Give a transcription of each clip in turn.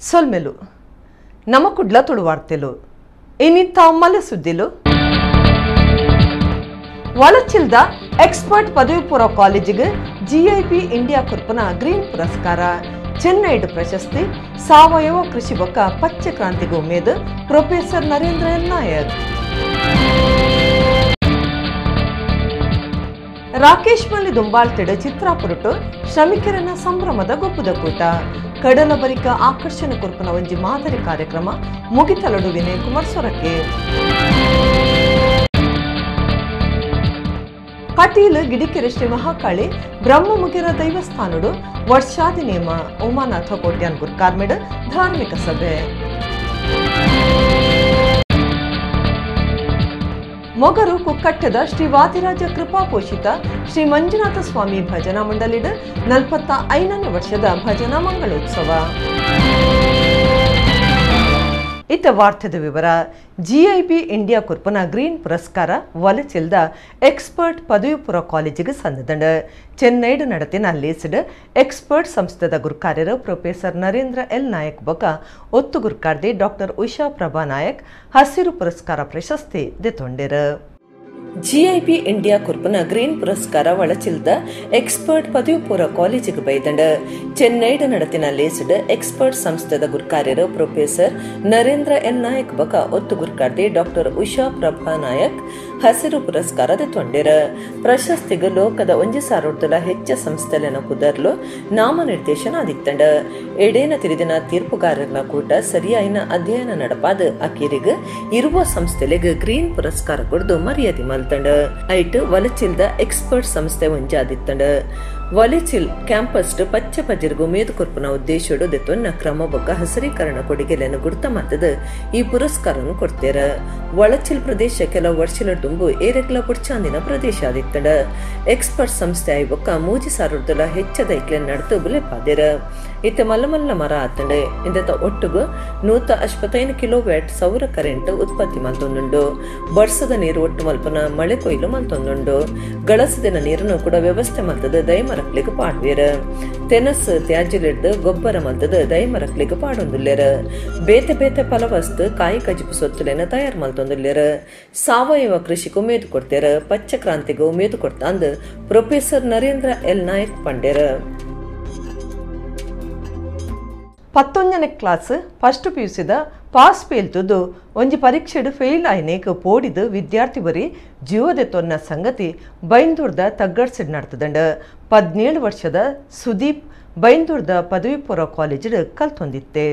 ಸೊಲ್ಮೆಲು ನಮ್ಮ ಕುಡ್ಲ ತುಳುವಾರ್ತೆಲು ಇನ್ನಿತ್ತ ಮಲೆ ಸುದ್ದಿಲು ಒಳಚಿಲ್ದ ಎಕ್ಸ್ಪರ್ಟ್ ಪದವಿ ಪೂರ್ವ ಕಾಲೇಜಿಗೆ ಜಿಐಪಿ ಇಂಡಿಯಾ ಕುರ್ಪನ ಗ್ರೀನ್ ಪುರಸ್ಕಾರ ಚೆನ್ನೈಡ್ ಪ್ರಶಸ್ತಿ ಸಾವಯವ ಕೃಷಿ ಬೊಕ್ಕ ಪಚ್ಚ ಕ್ರಾಂತಿಗೆ ಉಮೇದು ಪ್ರೊಫೆಸರ್ ನರೇಂದ್ರ ಎಲ್ ನಾಯಕ್ ರಾಕೇಶ್ ಮಲ್ಲಿ ದುಂಬಾಳ್ತಿಡ ಚಿತ್ರಾಪುರಟು ಶ್ರಮಿಕರನ ಸಂಭ್ರಮದ ಗೊಬ್ಬದ ಕೂಟ ಕಡಲ ಬರಿಕ ಆಕರ್ಷಣೆ ಕುರ್ಪನ ಒಂಜಿ ಮಾದರಿ ಕಾರ್ಯಕ್ರಮ ಮುಗಿತಲಡು ವಿನಯ್ ಕುಮಾರ್ ಸೊರಕೆ ಕಟೀಲ್ ಗಿಡಿಕೆರೆ ಶ್ರೀ ಮಹಾಕಾಳಿ ಬ್ರಹ್ಮಮುಗಿರ ದೈವಸ್ಥಾನಡು ವರ್ಷಾದಿ ನೇಮ ಉಮಾನಾಥ ಕೋಟ್ಯಾನ್ ಗುರ್ಕಾರ್ಮೆಡ್ ಧಾರ್ಮಿಕ ಸಭೆ ಮೊಗರು ಕುಕ್ಕಟ್ಟದ ಶ್ರೀ ವಾದಿರಾಜ ಕೃಪಾ ಪೋಷಿತ ಶ್ರೀ ಮಂಜುನಾಥ ಸ್ವಾಮಿ ಭಜನಾ ಮಂಡಳಿಡ್ 45ನೇ ವರ್ಷದ ಭಜನಾ ಮಂಗಳೋತ್ಸವ ಇತ್ತ ವಾರ್ತೆದ ವಿವರ ಜಿಐಬಿ ಇಂಡಿಯಾ ಕುರ್ಪನ ಗ್ರೀನ್ ಪುರಸ್ಕಾರ ಒಲೆಚಿಲ್ದ ಎಕ್ಸ್ಪರ್ಟ್ ಪದವಿ ಪೂರ್ವ ಕಾಲೇಜಿಗೆ ಸಂದದಂಡ ಚೆನ್ನೈಡ್ ನಡತಿನ ಲೇಸಿಡ್ ಎಕ್ಸ್ಪರ್ಟ್ ಸಂಸ್ಥೆದ ಗುರ್ಕಾರ್ಯರು ಪ್ರೊಫೆಸರ್ ನರೇಂದ್ರ ಎಲ್ ನಾಯಕ್ ಬೊಕ ಒತ್ತು ಗುರ್ಕಾರ್ದಿ ಡಾಕ್ಟರ್ ಉಷಾ ಪ್ರಭಾ ನಾಯಕ್ ಹಸಿರು ಪುರಸ್ಕಾರ ಪ್ರಶಸ್ತಿ ದೆತೊಂಡೆರು ಜಿಐಬಿ ಇಂಡಿಯಾ ಕುರ್ಪನ ಗ್ರೀನ್ ಪುರಸ್ಕಾರ ಒಳಚಿಲ್ದ ಎಕ್ಸ್ಪರ್ಟ್ ಪದವಿ ಪೂರ್ವ ಕಾಲೇಜಿಗೆ ಬೈದಂಡ ಚೆನ್ನೈಡ್ ನಡತಿನ ಲೇಸಿಡ್ ಎಕ್ಸ್ಪರ್ಟ್ ಸಂಸ್ಥೆದ ಗುರ್ಕಾರ್ಯರು ಪ್ರೊಫೆಸರ್ ನರೇಂದ್ರ ಎಲ್ ನಾಯಕ್ ಬಕ ಒತ್ತು ಗುರ್ಕಾರ್ದಿ ಡಾಕ್ಟರ್ ಉಷಾ ಪ್ರಭಾ ನಾಯಕ್ ಹಸಿರು ಪುರಸ್ಕಾರ ದೆತೊಂಡೆರ ಪ್ರಶಸ್ತಿಗೆ ಲೋಕದ 1,000 ಹೆಚ್ಚ ಸಂಸ್ಥೆಲೆನ ಕುದರ್ಲು ನಾಮನಿರ್ದೇಶನ ಆದಿತ್ತಂಡ ಎಡೇನ ತಿರಿದಿನ ತೀರ್ಪುಗಾರರ ಕೂಟ ಸರಿಯಾಯಿನ ಅಧ್ಯಯನ ನಡಪಾದ ಅಕೀರಿಗೆ ಇರುವ ಸಂಸ್ಥೆಲೆಗೆ ಗ್ರೀನ್ ಪುರಸ್ಕಾರ ಕೊಡ್ದು ಮರ್ಯಾದೆ ಮಲ್ತಂಡ ಐಟ್ ಒಲಚಿಲ್ದ ಎಕ್ಸ್ಪರ್ಟ್ ಸಂಸ್ಥೆ ಒಂಜಾದಿತ್ತಂಡ ಒಲೆಚಿಲ್ ಕ್ಯಾಂಪಸ್ ಪಚ್ಚ ಪಜರ್ಗು ಮೇದು ಕೊರ್ಪುನ ಉದ್ದೇಶಡು ದೆತೊನ್ನ ಕ್ರಮ ಬೊಕ್ಕ ಹಸಿರೀಕರಣ ಕೊಡುಗೆಲೆನ ಗುರ್ತ ಮತ್ತದ ಈ ಪುರಸ್ಕಾರನು ಕೊಡ್ತೇರ ಒಳಚಿಲ್ ಪ್ರದೇಶ ಕೆಲವು ವರ್ಷಲ ತುಂಬು ಏರೆಗ್ಲ ಪುಡ್ಚಾಂದಿನ ಪ್ರದೇಶ ಆದಿತ್ತಂಡ ಎಕ್ಸ್ಪರ್ಟ್ ಸಂಸ್ಥೆ ಆಯ್ ಬೊಕ್ಕ 3,000 ಹೆಚ್ಚದ ಐಕ್ಲೆನ್ ನಡ್ತು ಬುಲೆಪಾದೇರ ಇತ್ತ ಮಲ್ಲ ಮರ ಆತಂಡ ಇಂದತ ಒಟ್ಟುಗು 155 ಕಿಲೋವ್ಯಾಟ್ ಸೌರ ಕರೆಂಟ್ ಉತ್ಪತ್ತಿ ಮಲ್ತೊಂದುಂಡು ವರ್ಷದ ನೀರು ಒಟ್ಟು ಮಲ್ಪನ ಮಳೆ ಕೊಯ್ಲು ಮಲ್ತೊಂದುಂಡು ಗಳಸದಿನ ನೀರನ್ನು ಕೂಡ ವ್ಯವಸ್ಥೆ ಮಲ್ತದ ದಯಮರಕ್ಲಿಗೆ ಪಾಡ್ವೇರ ತೆನಸ್ ತ್ಯಾಜ್ಯಲಿಡ್ದು ಗೊಬ್ಬರ ಮಲ್ತದ ದಯಮರಕ್ಲಿಗೆ ಪಾಡೊಂದುಲ್ಲೇರ ಬೇತೆ ಬೇತೆ ಫಲವಸ್ತು ಕಾಯಿ ಕಜಿಪು ಸೊತ್ತುಲೆನ ತಯಾರು ಮಲ್ತೊಂದುಲ್ಲೇರ ಸಾವಯವ ಕೃಷಿಗೂ ಮೇದು ಕೊಡ್ತೇರ ಪಚ್ಚ ಕ್ರಾಂತಿಗೂ ಮೇದು ಕೊಡ್ತಾಂದ್ ಪ್ರೊಫೆಸರ್ ನರೇಂದ್ರ ಎಲ್ ನಾಯಕ್ ಪಂಡೇರ 11ನೇ ಕ್ಲಾಸ್ ಫಸ್ಟ್ ಪಿಯುಸಿದ ಪಾಸ್ ಪೇಲ್ತುದು ಒಂಜಿ ಪರೀಕ್ಷೆಡು ಫೇಲ್ ಆಯ್ನೇಕ್ ಪೋಡಿದು ವಿದ್ಯಾರ್ಥಿ ಬರಿ ಜೀವದೆತ್ತೊನ್ನ ಸಂಗತಿ ಬೈಂದೂರ್ದ ತಗ್ಗಡ್ಸಿಡ್ ನಡ್ತದಂಡ 17 ವರ್ಷದ ಸುದೀಪ್ ಬೈಂದೂರ್ದ ಪದವಿ ಪೂರ್ವ ಕಾಲೇಜಿಡ್ ಕಲ್ತೊಂದಿತ್ತೆ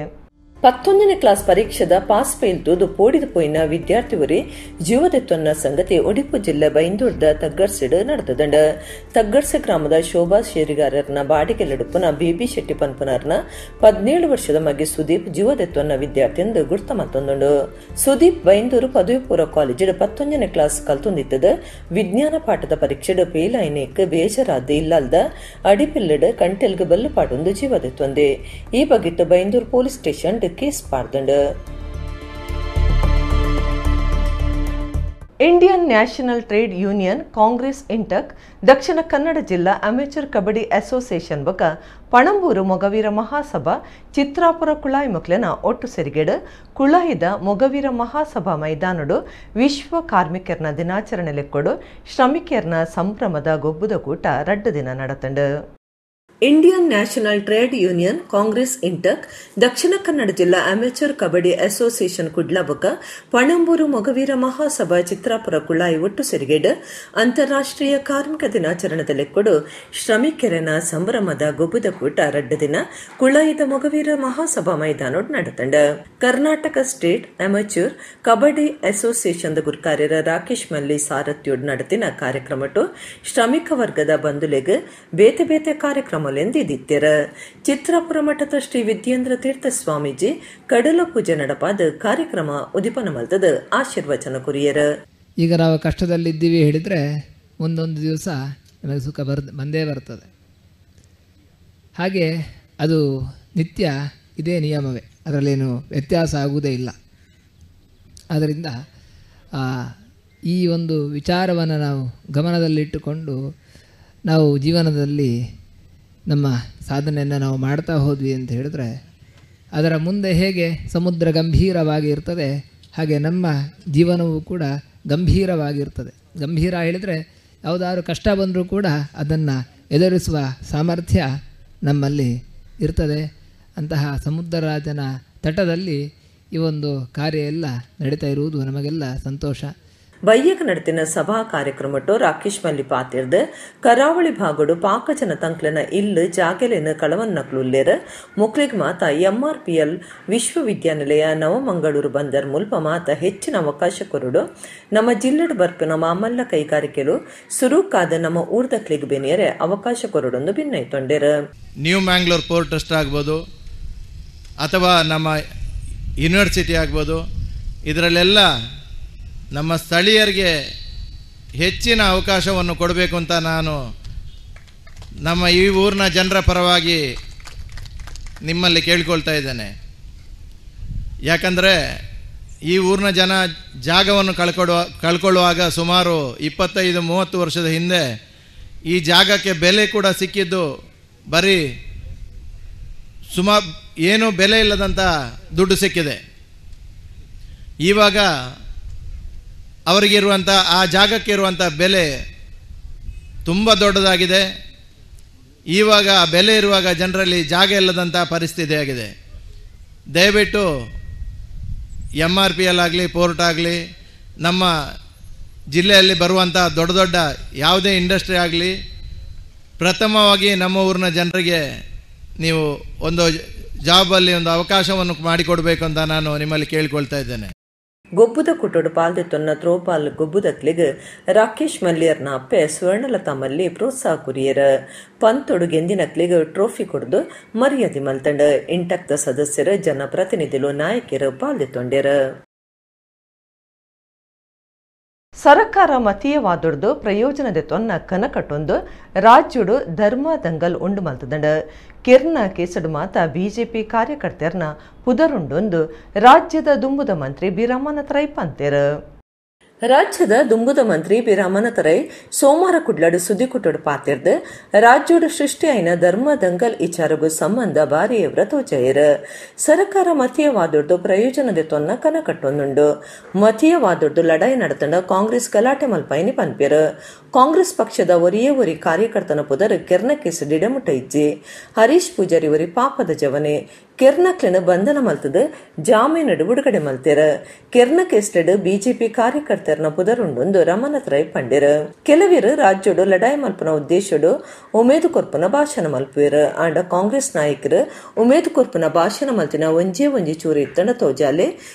11ನೇ ಕ್ಲಾಸ್ ಪರೀಕ್ಷೆದ ಪಾಸ್ ಪೇಲ್ತುದು ಪೋಡಿದು ಪೋಯಿನ ವಿದ್ಯಾರ್ಥಿ ಬರಿ ಜೀವದೆತ್ತೊನ್ನ ಸಂಗತಿ ಒಡಿಪು ಜಿಲ್ಲೆ ಬೈಂದೂರ್ದ ತಗ್ಗಡ್ಸಿಡ್ ನಡ್ತದಂಡ ತಗ್ಗಡ್ಸೆ ಗ್ರಾಮದ ಶೋಭಾ ಶೇರಿಗಾರರ್ನ ಬಾಡಿಗೆ ಲಡುಪುನ ಬಿಬಿ ಶೆಟ್ಟಿ ಪನ್ಪುನರ್ನ 17 ವರ್ಷದ ಮಗೆ ಸುದೀಪ್ ಜೀವದೆತ್ತೊನ್ನ ವಿದ್ಯಾರ್ಥಿ ಎಂದು ಗುರ್ತ ಮತ್ತೊಂದುಂಡು ಸುದೀಪ್ ಬೈಂದೂರು ಪದವಿ ಪೂರ್ವ ಕಾಲೇಜಿಡ್ 11ನೇ ಕ್ಲಾಸ್ ಕಲ್ತೊಂದಿತ್ತದ ವಿಜ್ಞಾನ ಪಾಠದ ಪರೀಕ್ಷೆಡ್ ಫೇಲ್ ಆಯ್ನೇಕ್ ಬೇಜಾರಾದ ಇಲ್ಲಲ್ದ ಅಡಿಪಿಲ್ಲಡ್ ಕಂಟೆಲ್ಗೆ ಬಲ್ಲು ಪಾಡೊಂದು ಜೀವದೆತ್ತೊಂದೆ ಈ ಬಗೆಟ್ಟು ಬೈಂದೂರು ಪೊಲೀಸ್ ಸ್ಟೇಷನ್ ಕೇಸ್ ಪಾಡ್ದಂಡ Indian National Trade Union Congress INTUC Dakshina Kannada ಜಿಲ್ಲಾ ಅಮೆಚೂರ್ ಕಬಡ್ಡಿ ಅಸೋಸಿಯೇಷನ್ ಬಕ ಪಣಂಬೂರು ಮೊಗವೀರ ಮಹಾಸಭಾ ಚಿತ್ರಾಪುರ ಕುಳಾಯಿ ಮುಕ್ಲೆನ ಒಟ್ಟು ಸೇರಿಗೆಡ್ ಕುಳಾಯಿದ ಮೊಗವೀರ ಮಹಾಸಭಾ ಮೈದಾನಡು ವಿಶ್ವ ಕಾರ್ಮಿಕರ್ನ ದಿನಾಚರಣೆ ಲೆಕ್ಕೊಡು ಶ್ರಮಿಕರ್ನ ಸಂಭ್ರಮದ ಗೊಬ್ಬುದ ಕೂಟ 2 ದಿನ ನಡತಂಡ Indian National Trade Union Congress INTUC Dakshina Kannada ಜಿಲ್ಲಾ ಅಮೆಚೂರ್ ಕಬಡ್ಡಿ ಅಸೋಸಿಯೇಷನ್ ಕುಡ್ಲಬಕ ಪಣಂಬೂರು ಮೊಗವೀರ ಮಹಾಸಭಾ ಚಿತ್ರಾಪುರ ಕುಳಾಯಿ ಒಟ್ಟು ಸೇರಿಗೆಡ್ ಅಂತಾರಾಷ್ಟ್ರೀಯ ಕಾರ್ಮಿಕ ದಿನಾಚರಣೆ ಲೆಕ್ಕೊಡು ಶ್ರಮಿಕರನ ಸಂಭ್ರಮದ ಗೊಬ್ಬುದ ಕೂಟ 2 ದಿನ ಕುಳಾಯಿದ ಮೊಗವೀರ ಮಹಾಸಭಾ ಮೈದಾನೋಡ್ ನಡತಂಡ Karnataka state amateur kabaddi association ಗುರ್ಕಾರ್ಯರ ರಾಕೇಶ್ ಮಲ್ಲಿ ಸಾರಥ್ಯೋಡ್ ನಡತಿನ ಕಾರ್ಯಕ್ರಮಟು ಶ್ರಮಿಕ ವರ್ಗದ ಬಂಧುಲೆಗ್ ಬೇತೆ ಬೇತೆ ಕಾರ್ಯಕ್ರಮ ಲೆಂದಿದ್ದಿತ್ತೆರ ಚಿತ್ರಾಪುರ ಮಠದ ಶ್ರೀ ವಿದ್ಯೇಂದ್ರ ತೀರ್ಥ ಸ್ವಾಮೀಜಿ ಕಡಲ ಪೂಜೆ ನಡಪಾದ ಕಾರ್ಯಕ್ರಮ ಉದಿಪನ ಮಲ್ತದ ಆಶೀರ್ವಚನ ಕುರಿಯರ ಈಗ ನಾವು ಕಷ್ಟದಲ್ಲಿದ್ದೀವಿ ಹೇಳಿದರೆ ಮುಂದೊಂದು ದಿವಸ ನಮಗೆ ಸುಖ ಬಂದೇ ಬರ್ತದೆ. ಹಾಗೆ ಅದು ನಿತ್ಯ ಇದೇ ನಿಯಮವೇ, ಅದರಲ್ಲೇನು ವ್ಯತ್ಯಾಸ ಆಗುವುದೇ ಇಲ್ಲ. ಆದ್ದರಿಂದ ಈ ಒಂದು ವಿಚಾರವನ್ನು ನಾವು ಗಮನದಲ್ಲಿಟ್ಟುಕೊಂಡು ನಾವು ಜೀವನದಲ್ಲಿ ನಮ್ಮ ಸಾಧನೆಯನ್ನು ನಾವು ಮಾಡ್ತಾ ಹೋದ್ವಿ ಅಂತ ಹೇಳಿದ್ರೆ ಅದರ ಮುಂದೆ ಹೇಗೆ ಸಮುದ್ರ ಗಂಭೀರವಾಗಿ ಇರ್ತದೆ, ಹಾಗೆ ನಮ್ಮ ಜೀವನವೂ ಕೂಡ ಗಂಭೀರವಾಗಿರ್ತದೆ. ಗಂಭೀರ ಹೇಳಿದರೆ ಯಾವುದಾದ್ರು ಕಷ್ಟ ಬಂದರೂ ಕೂಡ ಅದನ್ನು ಎದುರಿಸುವ ಸಾಮರ್ಥ್ಯ ನಮ್ಮಲ್ಲಿ ಇರ್ತದೆ. ಅಂತಹ ಸಮುದ್ರರಾಜನ ತಟದಲ್ಲಿ ಈ ಒಂದು ಕಾರ್ಯ ಎಲ್ಲ ನಡೀತಾ ಇರುವುದು ನಮಗೆಲ್ಲ ಸಂತೋಷ. ಬಯ್ಯಕ ನಡತಿನ ಸಭಾ ಕಾರ್ಯಕ್ರಮಟ್ಟು ರಾಕೇಶ್ ಮಲ್ಲಿ ಪಾತಿರ್ದು ಕರಾವಳಿ ಭಾಗಡು ಪಾಕಜನ ತಂಕ್ಲನ ಇಲ್ಲು ಜಾಗೆಲೆನ ಕಳವನ್ನಕ್ಲುಲ್ಲೇರ ಮುಕ್ಲಿಗ್ ಮಾತ MRPL ವಿಶ್ವವಿದ್ಯಾನಿಲಯ ನವಮಂಗಳೂರು ಬಂದರ್ ಮುಲ್ಪ ಮಾತ ಹೆಚ್ಚಿನ ಅವಕಾಶ ಕೊರಡು ನಮ್ಮ ಜಿಲ್ಲೆಡ್ ಬರ್ಪಿನ ಮಾಮಲ್ಲ ಕೈಗಾರಿಕೆಲು ಸುರುಕಾದ ನಮ್ಮ ಊರ್ದಕ್ಲಿಗ್ ಬೆನಿಯರೆ ಅವಕಾಶ ಕೊರಡೊಂದು ಭಿನ್ನೈತೊಂಡೆರ. ನ್ಯೂ ಮ್ಯಾಂಗ್ಳೂರ್ ಪೋರ್ಟ್ ಟ್ರಸ್ಟ್ ಆಗ್ಬೋದು ಅಥವಾ ನಮ್ಮ ಯೂನಿವರ್ಸಿಟಿ ಆಗ್ಬೋದು, ಇದರಲ್ಲೆಲ್ಲ ನಮ್ಮ ಸ್ಥಳೀಯರಿಗೆ ಹೆಚ್ಚಿನ ಅವಕಾಶವನ್ನು ಕೊಡಬೇಕು ಅಂತ ನಾನು ನಮ್ಮ ಈ ಊರಿನ ಜನರ ಪರವಾಗಿ ನಿಮ್ಮಲ್ಲಿ ಕೇಳ್ಕೊಳ್ತಾ ಇದ್ದೇನೆ. ಯಾಕಂದರೆ ಈ ಊರಿನ ಜನ ಜಾಗವನ್ನು ಕಳ್ಕೊಳ್ಳುವಾಗ ಸುಮಾರು 25-30 ವರ್ಷದ ಹಿಂದೆ ಈ ಜಾಗಕ್ಕೆ ಬೆಲೆ ಕೂಡ ಸಿಕ್ಕಿದ್ದು ಬರೀ ಏನೂ ಬೆಲೆ ಇಲ್ಲದಂಥ ದುಡ್ಡು ಸಿಕ್ಕಿದೆ. ಇವಾಗ ಅವರಿಗಿರುವಂಥ ಆ ಜಾಗಕ್ಕೆ ಇರುವಂಥ ಬೆಲೆ ತುಂಬ ದೊಡ್ಡದಾಗಿದೆ. ಇವಾಗ ಆ ಬೆಲೆ ಇರುವಾಗ ಜನರಲ್ಲಿ ಜಾಗ ಇಲ್ಲದಂಥ ಪರಿಸ್ಥಿತಿ ಆಗಿದೆ. ದಯವಿಟ್ಟು MRPL ಆಗಲಿ, ಪೋರ್ಟ್ ಆಗಲಿ, ನಮ್ಮ ಜಿಲ್ಲೆಯಲ್ಲಿ ಬರುವಂಥ ದೊಡ್ಡ ದೊಡ್ಡ ಯಾವುದೇ ಇಂಡಸ್ಟ್ರಿ ಆಗಲಿ, ಪ್ರಥಮವಾಗಿ ನಮ್ಮ ಊರಿನ ಜನರಿಗೆ ನೀವು ಒಂದು ಜಾಬಲ್ಲಿ ಒಂದು ಅವಕಾಶವನ್ನು ಮಾಡಿಕೊಡಬೇಕು ಅಂತ ನಾನು ನಿಮ್ಮಲ್ಲಿ ಕೇಳಿಕೊಳ್ತಾ ಇದ್ದೇನೆ. ಗೊಬ್ಬುದ ಕುಟೋಡು ಪಾಲ್ದೆತ್ತೊನ್ನ ಥ್ರೋಬಾಲ್ ಗೊಬ್ಬುದಕ್ಲಿಗ್ ರಾಕೇಶ್ ಮಲ್ಲಿಯರ್ನ ಅಪ್ಪೆ ಸ್ವರ್ಣಲತಾ ಮಲ್ಲಿ ಪ್ರೋತ್ಸಾಹ ಕುರಿಯರ ಪಂತೊಡು ಗೆಂದಿನಕ್ಲಿಗ್ ಟ್ರೋಫಿ ಕೊಡ್ದು ಮರ್ಯಾದೆ ಮಲ್ತಂಡ ಇಂಟಕ್ದ ಸದಸ್ಯರ ಜನಪ್ರತಿನಿಧಿಲು ನಾಯಕಿಯರು ಪಾಲ್ದೆತ್ತೊಂಡ್ಯರ. ಸರಕಾರ ಮತೀಯವಾದೊಡ್ದು ಪ್ರಯೋಜನದ ತೊನ್ನ ಕನಕಟ್ಟೊಂದು ರಾಜ್ಯಡು ಧರ್ಮ ದಂಗಲ್ ಉಂಡು ಮಲ್ತದಂಡ ಕಿರ್ನ ಕೇಸಡು ಮಾತ ಬಿಜೆಪಿ ಕಾರ್ಯಕರ್ತೆಯರ್ನ ಪುದರುಂಡೊಂದು ರಾಜ್ಯದ ದುಂಬುದ ಮಂತ್ರಿ ಬಿರಾಮನತರೈ ಪಂತೆರ್. ರಾಜ್ಯದ ದುಂಬುದ ಮಂತ್ರಿ ಬಿರಾಮನತರೈ ಸೋಮವಾರ ಕುಡ್ಲಡು ಸುದ್ದಿ ಕುಟ್ಟೋಡು ಪಾತಿರ್ದು ರಾಜ್ಯೋಡು ಸೃಷ್ಟಿಯಾಯಿನ ಧರ್ಮ ದಂಗಲ್ ವಿಚಾರಗೂ ಸಂಬಂಧ ಭಾರಿ ವ್ರತೋಚಯರ್ ಸರ್ಕಾರ ಮತೀಯವಾದೊಡ್ದು ಪ್ರಯೋಜನದ ತೊನ್ನ ಕನಕಟ್ಟೊಂದುಂಡು ಮತೀಯವಾದೊಡ್ದು ಲಡಾಯಿ ನಡತಂಡ ಕಾಂಗ್ರೆಸ್ ಗಲಾಟೆ ಮಲ್ಪೈನಿ ಪನ್ಪೆರ್. ಕಾಂಗ್ರೆಸ್ ಪಕ್ಷದ ಒರಿಯೇ ಕಾರ್ಯಕರ್ತನ ಪುದರ್ ಕೆರ್ನ ಕೇಸ್ ಡಿಡಮುಟ ಇಜ್ಜಿ ಹರೀಶ್ ಪೂಜಾರಿ ಒರಿ ಪಾಪದ ಜವನೆ ಕೆರ್ನಕ್ಲೆನ ಬಂಧನ ಮಲ್ತದ ಜಾಮೀನು ಬಿಡುಗಡೆ ಮಲ್ತೇರ. ಕೆರ್ನ ಕೇಸ್ಟೆಡ್ ಬಿಜೆಪಿ ಕಾರ್ಯಕರ್ತರನ ಪುದರುಂಡೊಂದು ರಮನತರೈ ಪಂಡಿರ. ಕೆಲವಿರು ರಾಜ್ಯೋಡು ಲಡಾಯಿ ಮಲ್ಪನ ಉದ್ದೇಶಡು ಉಮೇದು ಕೊರ್ಪನ ಭಾಷಣ ಮಲ್ಪುವಿರ. ಆಂಡ ಕಾಂಗ್ರೆಸ್ ನಾಯಕರು ಉಮೇದು ಕೊರ್ಪನ ಭಾಷಣ ಮಲ್ತಿನ ಒಂಜಿ ಚೂರಿ ಇತ್ತಂಡ ತೋಜಾಲೆ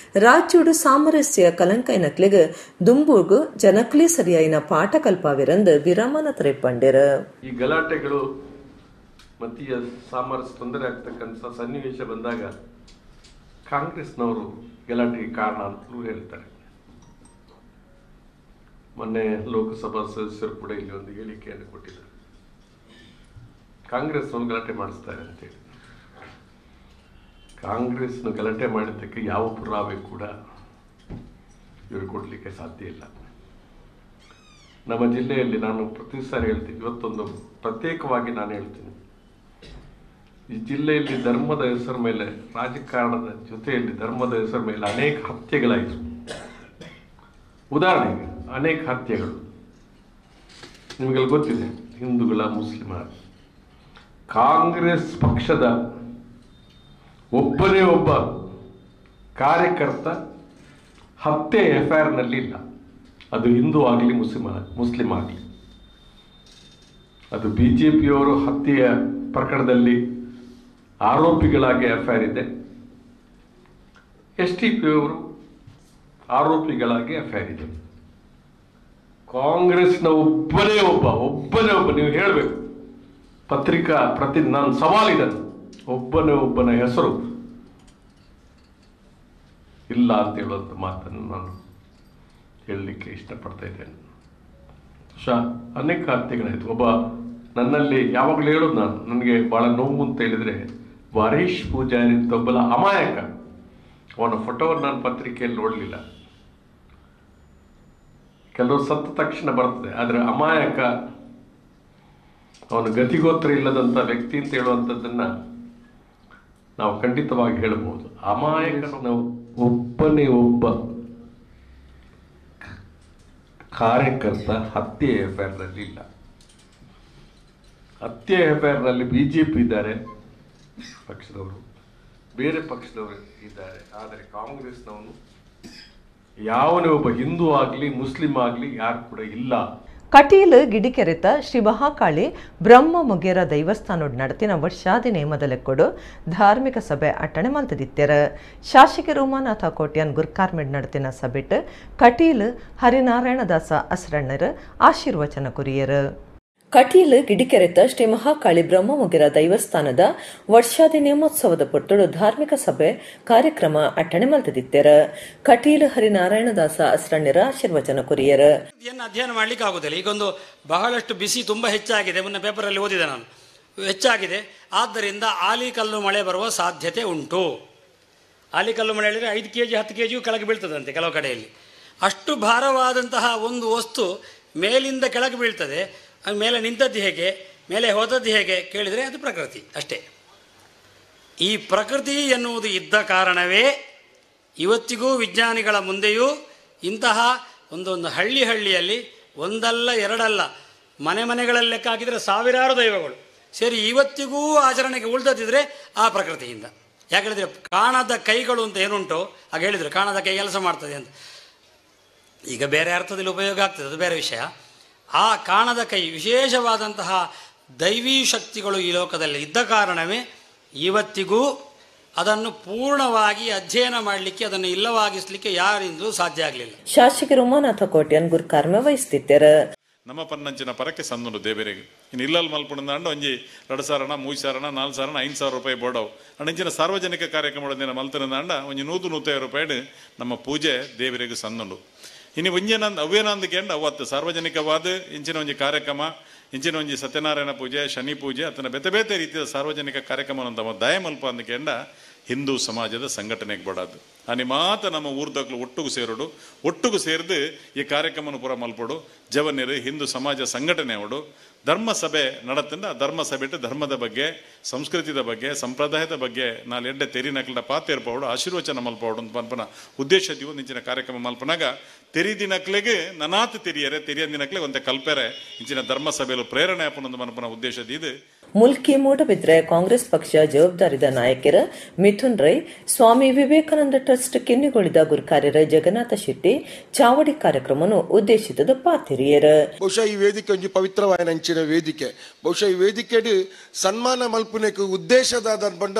ರಾಜ್ಯೋಡು ಸಾಮರಸ್ಯ ಕಲಂಕೈನಕ್ಲಿಗ್ ದುಂಬುಗು ಜನಕ್ಲಿ ಸರಿಯಾಯಿನ ಪಾಠ ಕಲ್ಪಾವಿರಂದು ವಿರಾಮನತರೈ ಪಂಡಿರ. ಈ ಗಲಾಟೆಗಳು ಮತೀಯ ಸಾಮರಸ್ಯ ತೊಂದರೆ ಆಗ್ತಕ್ಕಂಥ ಸನ್ನಿವೇಶ ಬಂದಾಗ ಕಾಂಗ್ರೆಸ್ನವರು ಗಲಾಟೆಗೆ ಕಾರಣ ಅಂತಲೂ ಹೇಳ್ತಾರೆ. ಮೊನ್ನೆ ಲೋಕಸಭಾ ಸದಸ್ಯರು ಕೂಡ ಇಲ್ಲಿ ಒಂದು ಹೇಳಿಕೆಯನ್ನು ಕೊಟ್ಟಿದ್ದಾರೆ, ಕಾಂಗ್ರೆಸ್ನವರು ಗಲಾಟೆ ಮಾಡಿಸ್ತಾರೆ ಅಂತೇಳಿ. ಕಾಂಗ್ರೆಸ್ನ ಗಲಾಟೆ ಮಾಡಿದ್ದಕ್ಕೆ ಯಾವ ಪುರಾವೆ ಕೂಡ ಇವರು ಕೊಡಲಿಕ್ಕೆ ಸಾಧ್ಯ ಇಲ್ಲ. ನಮ್ಮ ಜಿಲ್ಲೆಯಲ್ಲಿ ನಾನು ಪ್ರತಿ ಸಾರಿ ಹೇಳ್ತೀನಿ, ಇವತ್ತೊಂದು ಪ್ರತ್ಯೇಕವಾಗಿ ನಾನು ಹೇಳ್ತೀನಿ, ಈ ಜಿಲ್ಲೆಯಲ್ಲಿ ಧರ್ಮದ ಹೆಸರ ಮೇಲೆ, ರಾಜಕಾರಣದ ಜೊತೆಯಲ್ಲಿ ಧರ್ಮದ ಹೆಸರ ಮೇಲೆ ಅನೇಕ ಹತ್ಯೆಗಳಾಯಿತು. ಉದಾಹರಣೆಗೆ ಅನೇಕ ಹತ್ಯೆಗಳು ನಿಮಗೆಲ್ಲ ಗೊತ್ತಿದೆ, ಹಿಂದೂಗಳ, ಮುಸ್ಲಿಮರ. ಕಾಂಗ್ರೆಸ್ ಪಕ್ಷದ ಒಬ್ಬನೇ ಒಬ್ಬ ಕಾರ್ಯಕರ್ತ ಹತ್ಯೆ FIR ನಲ್ಲಿ ಇಲ್ಲ. ಅದು ಹಿಂದೂ ಆಗಲಿ ಮುಸ್ಲಿಂ ಆಗಲಿ. ಅದು ಬಿಜೆಪಿಯವರು ಹತ್ಯೆಯ ಪ್ರಕರಣದಲ್ಲಿ ಆರೋಪಿಗಳಾಗಿ FIR ಇದೆ, STPಯವರು ಆರೋಪಿಗಳಾಗಿ FIR ಇದೆ. ಕಾಂಗ್ರೆಸ್ನ ಒಬ್ಬನೇ ಒಬ್ಬ ನೀವು ಹೇಳಬೇಕು, ಪತ್ರಿಕಾ ನಾನು ಸವಾಲಿದನು, ಒಬ್ಬನ ಹೆಸರು ಇಲ್ಲ ಅಂತ ಹೇಳುವಂಥ ಮಾತನ್ನು ನಾನು ಹೇಳಲಿಕ್ಕೆ ಇಷ್ಟಪಡ್ತಾ ಇದ್ದೇನೆ. ಅನೇಕ ಹತ್ಯೆಗಳಾಯಿತು. ಒಬ್ಬ ನನ್ನಲ್ಲಿ ಯಾವಾಗಲೂ ಹೇಳೋದು, ನನಗೆ ಬಹಳ ನೋವು ಅಂತ ಹೇಳಿದರೆ, ಹರೀಶ್ ಪೂಜಾರಿ ಅಂತ ಒಬ್ಬ ಅಮಾಯಕ, ಅವನ ಫೋಟೋವನ್ನು ನಾನು ಪತ್ರಿಕೆಯಲ್ಲಿ ನೋಡಲಿಲ್ಲ. ಕೆಲವರು ಸತ್ತ ತಕ್ಷಣ ಬರ್ತದೆ, ಆದರೆ ಅಮಾಯಕ, ಅವನು ಗತಿಗೋತ್ರ ಇಲ್ಲದಂಥ ವ್ಯಕ್ತಿ ಅಂತ ಹೇಳುವಂಥದ್ದನ್ನು ನಾವು ಖಂಡಿತವಾಗಿ ಹೇಳಬಹುದು. ಅಮಾಯಕನ ಒಬ್ಬನೇ ಒಬ್ಬ ಕಾರ್ಯಕರ್ತ ಹತ್ಯೆ ಎಫ್ಐಆರ್ನಲ್ಲಿ ಇಲ್ಲ. ಹತ್ಯೆ ಎಫ್ಐಆರ್ನಲ್ಲಿ BJP ಇದ್ದಾರೆ ಪಕ್ಷದವರು, ಬೇರೆ ಪಕ್ಷದವರು ಇದ್ದಾರೆ. ಆದರೆ ಕಾಂಗ್ರೆಸ್ನವನು ಯಾವನೇ ಒಬ್ಬ ಹಿಂದೂ ಆಗಲಿ ಮುಸ್ಲಿಂ ಆಗಲಿ ಯಾರು ಕೂಡ ಇಲ್ಲ. ಕಟೀಲು ಗಿಡಿಕೆರೆತ ಶ್ರೀ ಮಹಾಕಾಳಿ ಬ್ರಹ್ಮ ಮುಗೇರ ದೈವಸ್ಥಾನದ ನಡತಿನ ವರ್ಷಾದಿ ಮೊದಲೆಕ್ಕೊಡು ಧಾರ್ಮಿಕ ಸಭೆ ಅಟ್ಟಣೆ ಮಲ್ತದಿತ್ತೆರ. ಶಾಸಕ ರೋಮಾನಾಥ ಕೋಟ್ಯಾನ್ ಗುರ್ಕಾರ್ಮೆಡ್ ನಡತಿನ ಸಭೆಟ್ ಕಟೀಲು ಹರಿನಾರಾಯಣದಾಸ ಅಸ್ರಣ್ಣರ ಆಶೀರ್ವಚನ ಕುರಿಯರು. ಕಟೀಲು ಗಿಡಿಕೆರೆತ ಶ್ರೀ ಮಹಾಕಾಳಿ ಬ್ರಹ್ಮ ಮುಗಿರ ದೈವಸ್ಥಾನದ ವರ್ಷಾದಿ ನೇಮೋತ್ಸವದ ಪೊಟ್ಟುಡು ಧಾರ್ಮಿಕ ಸಭೆ ಕಾರ್ಯಕ್ರಮ ಅಟ್ಟಣೆ ಮಲ್ತದಿತ್ತೆರ. ಕಟೀಲು ಹರಿನಾರಾಯಣದಾಸ ಅಸ್ರಣ್ಯರ ಆಶೀರ್ವಚನ ಕುರಿಯರು. ಅಧ್ಯಯನ ಮಾಡ್ಲಿಕ್ಕೆ ಆಗುದಿಲ್ಲ. ಈಗೊಂದು ಬಹಳಷ್ಟು ಬಿಸಿ ತುಂಬಾ ಹೆಚ್ಚಾಗಿದೆ. ಮೊನ್ನೆ ಪೇಪರಲ್ಲಿ ಓದಿದೆ ನಾನು, ಹೆಚ್ಚಾಗಿದೆ. ಆದ್ದರಿಂದ ಆಲಿಕಲ್ಲು ಮಳೆ ಬರುವ ಸಾಧ್ಯತೆ ಉಂಟು. ಆಲಿಕಲ್ಲು ಮಳೆ ಹೇಳಿದರೆ 5 kg 10 kg ಕೆಳಗೆ ಬೀಳ್ತದಂತೆ ಕೆಲವು ಕಡೆಯಲ್ಲಿ. ಅಷ್ಟು ಭಾರವಾದಂತಹ ಒಂದು ವಸ್ತು ಮೇಲಿಂದ ಕೆಳಗೆ ಬೀಳ್ತದೆ. ಮೇಲೆ ನಿಂತದ್ದು ಹೇಗೆ, ಮೇಲೆ ಹೋದದ್ದು ಹೇಗೆ ಕೇಳಿದರೆ ಅದು ಪ್ರಕೃತಿ ಅಷ್ಟೇ. ಈ ಪ್ರಕೃತಿ ಎನ್ನುವುದು ಇದ್ದ ಕಾರಣವೇ ಇವತ್ತಿಗೂ ವಿಜ್ಞಾನಿಗಳ ಮುಂದೆಯೂ ಇಂತಹ ಒಂದೊಂದು ಹಳ್ಳಿಯಲ್ಲಿ ಒಂದಲ್ಲ ಎರಡಲ್ಲ ಮನೆಗಳಲ್ಲಿ ಲೆಕ್ಕ ಹಾಕಿದರೆ ಸಾವಿರಾರು ದೈವಗಳು ಸೇರಿ ಇವತ್ತಿಗೂ ಆಚರಣೆಗೆ ಉಳಿದದಿದ್ರೆ ಆ ಪ್ರಕೃತಿಯಿಂದ. ಯಾಕೇಳಿದರೆ ಕಾಣದ ಕೈಗಳು ಅಂತ ಏನುಂಟು ಆಗ ಹೇಳಿದರು, ಕಾಣದ ಕೈ ಕೆಲಸ ಮಾಡ್ತದೆ ಅಂತ. ಈಗ ಬೇರೆ ಅರ್ಥದಲ್ಲಿ ಉಪಯೋಗ ಆಗ್ತದೆ, ಅದು ಬೇರೆ ವಿಷಯ. ಆ ಕಾಣದ ಕೈ ವಿಶೇಷವಾದಂತಹ ದೈವೀ ಶಕ್ತಿಗಳು ಈ ಲೋಕದಲ್ಲಿ ಇದ್ದ ಕಾರಣವೇ ಇವತ್ತಿಗೂ ಅದನ್ನು ಪೂರ್ಣವಾಗಿ ಅಧ್ಯಯನ ಮಾಡಲಿಕ್ಕೆ, ಅದನ್ನು ಇಲ್ಲವಾಗಿಸಲಿಕ್ಕೆ ಯಾರಿಂದಲೂ ಸಾಧ್ಯ ಆಗಲಿಲ್ಲ. ಶಾಸಕ ರೋಮಾನಾಥ ಕೋಟ್ಯಾನ್ ಗುರ್ಕಾರ್ಮೆ ವಹಿಸ್ತಿದ್ದಾರೆ. ನಮ್ಮ ಪನ್ನಂಚಿನ ಪರಕ್ಕೆ ಸಂದುಂಡು ದೇವರಿಗೆ ಇನ್ನು ಇಲ್ಲಲ್ಲಿ ಮಲ್ಪುಂಡು ಒಂಜಿ 2 ಸಾರಣ 3 ಸಾರಣ 4 ಸಾರಣ 5,000 ರೂಪಾಯಿ ಬೋಡವು ಅಂಚಿನ ಸಾರ್ವಜನಿಕ ಕಾರ್ಯಕ್ರಮಗಳನ್ನ ಮಲ್ತನಂದ ಒಂಜಿ 100-150 ರೂಪಾಯಿ ನಮ್ಮ ಪೂಜೆ ದೇವರಿಗೆ ಸಂದುಂಡು. ಇನ್ನು ಒಂಜೇನಂದು ಅವ್ಯನಂದಕ್ಕೆ ಅವತ್ತು ಸಾರ್ವಜನಿಕವಾದ ಇಂಚಿನ ಒಂಜಿ ಕಾರ್ಯಕ್ರಮ, ಇಂಚಿನ ಒಂಜಿ ಸತ್ಯನಾರಾಯಣ ಪೂಜೆ, ಶನಿ ಪೂಜೆ ಅತನ ಬೇತೆ ಬೇತೆ ರೀತಿಯ ಸಾರ್ವಜನಿಕ ಕಾರ್ಯಕ್ರಮ ದಯ ಮಲ್ಪ ಅಂದಕ್ಕೆ ಹಿಂದೂ ಸಮಾಜದ ಸಂಘಟನೆಗೆ ಬಡಾದು ಅನಿ ಮಾತ ನಮ್ಮ ಊರ್ದಾಗ್ಲು ಒಟ್ಟುಗು ಸೇರಿದು ಈ ಕಾರ್ಯಕ್ರಮನ ಪೂರ ಮಲ್ಪಡು ಜವನ್ಯರು ಹಿಂದೂ ಸಮಾಜ ಸಂಘಟನೆ ಅವಡು ಧರ್ಮ ಸಭೆ ನಡತ್ತಿಂದ ಧರ್ಮ ಸಭೆ ಧರ್ಮದ ಬಗ್ಗೆ, ಸಂಸ್ಕೃತಿದ ಬಗ್ಗೆ, ಸಂಪ್ರದಾಯದ ಬಗ್ಗೆ ನಾಲ್ ಎಡ್ಡೆ ತೆರಿನಕ್ಲ ಪಾತೇರ್ಪವಡು ಆಶೀರ್ವಚನ ಮಲ್ಪವಡು ಅಂತ ಮಲ್ಪನ ಉದ್ದೇಶದಿವು ನಿಂಚಿನ ಕಾರ್ಯಕ್ರಮ ಮಲ್ಪನಾಗ ತೆರಿದಿನಕ್ಲೆಗೆ ನನಾತ್ ತೆರಿಯಂದಿನಕ್ಲೆ ಒಂದೇ ಕಲ್ಪೆರೆ ಇಂಚಿನ ಧರ್ಮ ಸಭೆಯಲ್ಲಿ ಪ್ರೇರಣೆ ಆಪನೊಂದು ಮಲ್ಪನ ಉದ್ದೇಶದಿದು. ಮುಲ್ಕಿ ಮೂಡಬಿದ್ರೆ ಕಾಂಗ್ರೆಸ್ ಪಕ್ಷ ಜವಾಬ್ದಾರಿದ ನಾಯಕರ ಮಿಥುನ್ ರೈ, ಸ್ವಾಮಿ ವಿವೇಕಾನಂದ ಟ್ರಸ್ಟ್ ಕಿನ್ನಿಗೊಳಿದ ಗುರುಕಾರ್ಯರ ಜಗನ್ನಾಥ ಶೆಟ್ಟಿ ಚಾವಡಿ ಕಾರ್ಯಕ್ರಮವನ್ನು ಉದ್ದೇಶಿತದ ಪಾತಿರಿಯರು. ಬಹುಶಃ ಈ ವೇದಿಕೆ ಒಂದು ಪವಿತ್ರವಾದ ಅಂಚಿನ ವೇದಿಕೆ. ಬಹುಶಃ ಈ ವೇದಿಕೆ ಸನ್ಮಾನ ಮಲ್ಪನೆಗೆ ಉದ್ದೇಶದ ಬಂಡ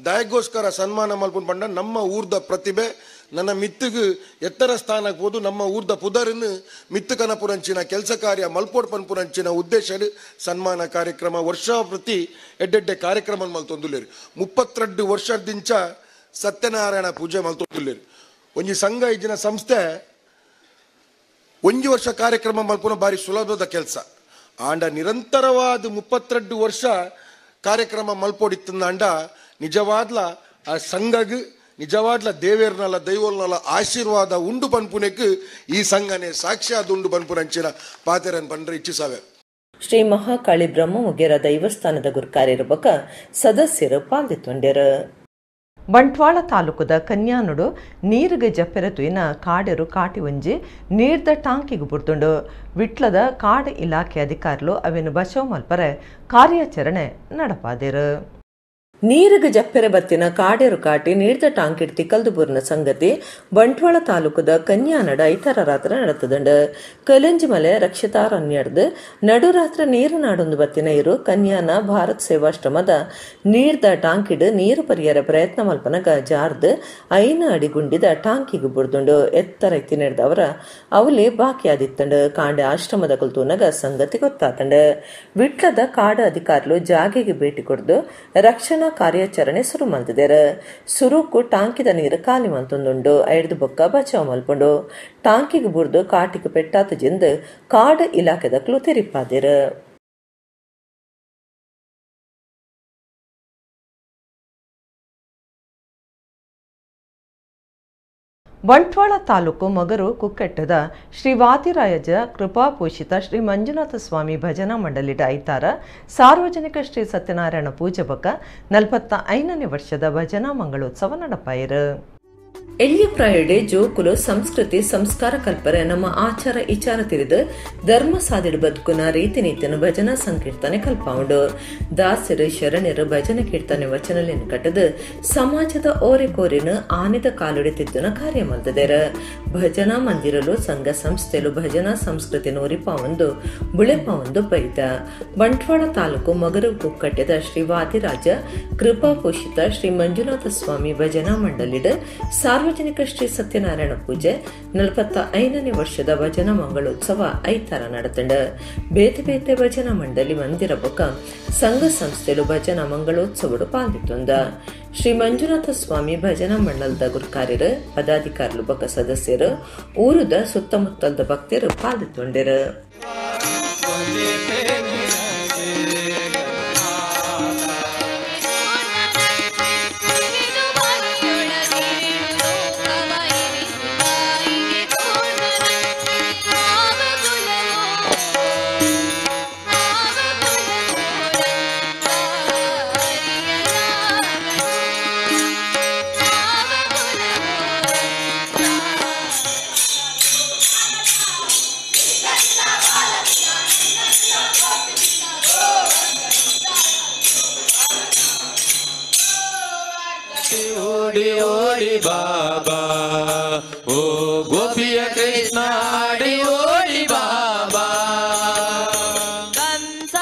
ದಯಗೋಸ್ಕರ ಸನ್ಮಾನ ಮಲ್ಪನ್ ಬಂಡ ನಮ್ಮ ಊರ್ದ ಪ್ರತಿಭೆ ನನ್ನ ಮಿತ್ತಿಗೆ ಎತ್ತರ ಸ್ಥಾನಕ್ಕೆ ಹೋದು ನಮ್ಮ ಊರ್ದ ಪುದರನ್ನು ಮಿತ್ತು ಕನಪುರಂಚಿನ ಕೆಲಸ ಕಾರ್ಯ ಮಲ್ಪೋಡ್ ಪನ್ಪುರಂಚಿನ ಉದ್ದೇಶ ಸನ್ಮಾನ ಕಾರ್ಯಕ್ರಮ ವರ್ಷ ಪ್ರತಿ ಎಡ್ಡೆಡ್ಡೆ ಕಾರ್ಯಕ್ರಮ ಮಲ್ತೊಂದುಲ್ಲೇರು. 32 ವರ್ಷದಿಂದ ಸತ್ಯನಾರಾಯಣ ಪೂಜೆ ಮಲ್ತೊಂದುಲ್ಲೇರು. ಒಂಜಿ ಸಂಘ ಇಜ್ಜಿನ ಸಂಸ್ಥೆ 1 ವರ್ಷ ಕಾರ್ಯಕ್ರಮ ಮಲ್ಪುನ ಬಾರಿ ಸುಲಭದ ಕೆಲಸ. ಆಂಡ ನಿರಂತರವಾದ 32 ವರ್ಷ ಕಾರ್ಯಕ್ರಮ ಮಲ್ಪೋಡಿತ್ತಂದ ನಿಜವಾದ್ಲ ಆ ಸಂಘಗ್ ನಿಜವಾಡ್ಲ ದೇವೇರ್ನಲ್ಲ ದೈವಲ್ನಲ್ಲ ಆಶೀರ್ವಾದ ಉಂಡು ಪನ್ಪುನೆಕ್ ಈ ಸಂಘನೆ ಸಾಕ್ಷಾತ್ ಉಂಡು ಪನ್ಪುನಂಚಿನ ಪಾತೆರನ್ ಪಂಡ್ರೆ ಇಚ್ಛಿಸವೆ. ಶ್ರೀ ಮಹಾಕಾಳಿ ಬ್ರಹ್ಮ ಮುಗೇರ ದೈವಸ್ಥಾನದ ಗುರುಕಾರ್ಯರ ಬಕ ಸದಸ್ಯರು ಪಾಲ್ಗೊಳ್ಳುತ್ತಾರೆ. ಬಂಟ್ವಾಳ ತಾಲೂಕದ ಕನ್ಯಾನುಡು ನೀರಿಗೆ ಜಪ್ಪೆರತುಯಿನ ಕಾಡೆರು ಕಾಟಿ ಒಂಜಿ ನೀರ್ದ ಟಾಂಕಿಗೆ ಬುಡ್ತುಂಡು ವಿಟ್ಲದ ಕಾಡು ಇಲಾಖೆ ಅಧಿಕಾರಿಗಳು ಅವೇನು ಬಚಾವ್ ಮಲ್ಪರೆ ಕಾರ್ಯಾಚರಣೆ ನಡಪಾದಿರು. ನೀರಿಗೆ ಜಪ್ಪೆರೆ ಬತ್ತಿನ ಕಾಡೇರು ಕಾಟಿ ನೀರ್ದ ಟಾಂಕಿಡ್ ತಿಕ್ಕಲ್ದುಬೂರಿನ ಸಂಗತಿ ಬಂಟ್ವಾಳ ತಾಲೂಕದ ಕನ್ಯಾನಡ ಐತರ ರಾತ್ರಿ ನಡೆತದಂಡು ಕಲಂಜಿ ಮಲೆ ರಕ್ಷಿತಾರಣ್ಯಡ್ದು ನಡುರಾತ್ರಿ ನೀರು ನಾಡೊಂದು ಬತ್ತಿನ ಇರು ಕನ್ಯಾನ ಭಾರತ್ ಸೇವಾಶ್ರಮದ ನೀರ್ದ ಟಾಂಕಿಡ್ ನೀರು ಪರಿಯರ ಪ್ರಯತ್ನ ಮಲ್ಪನಗ ಜಾರ್ದು 5 ಅಡಿ ಗುಂಡಿದ ಟಾಂಕಿಗೆ ಬುಡ್ದುಂಡು ಎತ್ತರ ಎತ್ತಿ ನಡೆದವರ ಅವಲಿ ಬಾಕಿಯಾದಿತ್ತಂಡು ಕಾಂಡೆ ಆಶ್ರಮದ ಕುಲ್ತೂನಗ ಸಂಗತಿ ಗೊತ್ತಾತಂಡು ವಿಟ್ಲದ ಕಾಡ ಅಧಿಕಾರಿಗಳು ಜಾಗೆಗೆ ಭೇಟಿ ಕೊಡ್ದು ರಕ್ಷಣಾ ಕಾರ್ಯಾಚರಣೆ ಶುರು ಮಾಡಿದ್ದಾರೆ. ಸುರುಕು ಟಾಂಕಿದ ನೀರು ಖಾಲಿ ಮಂತೊಂದುಂಡು 5 ಬೊಕ್ಕ ಬಚಾವ್ ಮಲ್ಪುಂಡು ಟಾಂಕಿಗೆ ಬುರ್ದು ಕಾಟಿಗೆ ಪೆಟ್ಟಾತ ಜಿಂದು ಕಾಡು ಇಲಾಖೆದಕ್ಲು ತೆರಿಪಾದಿರು. ಬಂಟ್ವಾಳ ತಾಲೂಕು ಮಗರು ಕುಕ್ಕೆಟ್ಟದ ಶ್ರೀ ವಾದಿರಾಯಜ ಕೃಪಾಪೋಷಿತ ಶ್ರೀ ಮಂಜುನಾಥ ಸ್ವಾಮಿ ಭಜನಾ ಮಂಡಳಿಡ ಐತಾರ ಸಾರ್ವಜನಿಕ ಶ್ರೀ ಸತ್ಯನಾರಾಯಣ ಪೂಜೆ ಬಕ 45ನೇ ವರ್ಷದ ಭಜನಾ ಮಂಗಳೋತ್ಸವ ನಡಪಾಯಿರು. ಎಳ್ಳಿಪ್ರಾಯಡೆ ಜೋಕುಲು ಸಂಸ್ಕೃತಿ ಸಂಸ್ಕಾರ ಕಲ್ಪರೆ ನಮ್ಮ ಆಚಾರ ವಿಚಾರ ತಿರಿದು ಧರ್ಮ ಸಾಧಿಡು ಬದುಕುನ ರೀತಿ ನೀತಿನ ಭಜನಾ ಸಂಕೀರ್ತನೆ ಕಲ್ಪಾವುಂಡು. ದಾಸರು ಶರಣರು ಭಜನೆ ಕೀರ್ತನೆ ವಚನಲಿನ ಕಟ್ಟದು ಸಮಾಜದ ಓರೆ ಕೋರಿನ ಆನೆದ ಕಾಲುಡಿತಿದ್ದುನ ಕಾರ್ಯ ಮಲ್ದದೇರ. ಭಜನಾ ಮಂದಿರಲು ಸಂಘ ಸಂಸ್ಥೆಲು ಭಜನಾ ಸಂಸ್ಕೃತಿ ನೋರಿಪಾವೊಂದು ಬುಳೆಪಾವೊಂದು ಬೈದ. ಬಂಟ್ವಾಳ ತಾಲೂಕು ಮಗರು ಕುಕ್ಕಟ್ಟೆದ ಶ್ರೀ ವಾದಿರಾಜ ಕೃಪಾಪೋಷಿತ ಶ್ರೀ ಮಂಜುನಾಥ ಸ್ವಾಮಿ ಭಜನಾ ಮಂಡಳಿಡ ಸಾರ್ವಜನಿಕ ಶ್ರೀ ಸತ್ಯನಾರಾಯಣ ಪೂಜೆ 45ನೇ ವರ್ಷದ ಭಜನಾ ಮಂಗಳೋತ್ಸವ ಐತಾರ ನಡೆತಂಡ. ಬೇತೆ ಬೇತೆ ಭಜನಾ ಮಂಡಳಿ ಮಂದಿರ ಬೊಕ ಸಂಘ ಸಂಸ್ಥೆಲು ಭಜನಾ ಮಂಗಳೋತ್ಸವಡು ಪಾಲ್ದಿತ್ತೊಂದ. ಶ್ರೀ ಮಂಜುನಾಥ ಸ್ವಾಮಿ ಭಜನಾ ಮಂಡಲದ ಗುರುಕಾರ್ಯರು ಪದಾಧಿಕಾರಿಗಳು ಬೊಕ ಸದಸ್ಯರು ಊರುದ ಸುತ್ತಮುತ್ತಲದ ಭಕ್ತರು ಪಾಲ್ದಿತ್ತೊಂಡರು. ಓಡಿ ಓಡಿ ಬಾಬಾ ಓ ಗೋಪಿಯ ಕೃಷ್ಣ ಆಡಿ ಓಡಿ ಬಾಬಾ. ಕಂಸ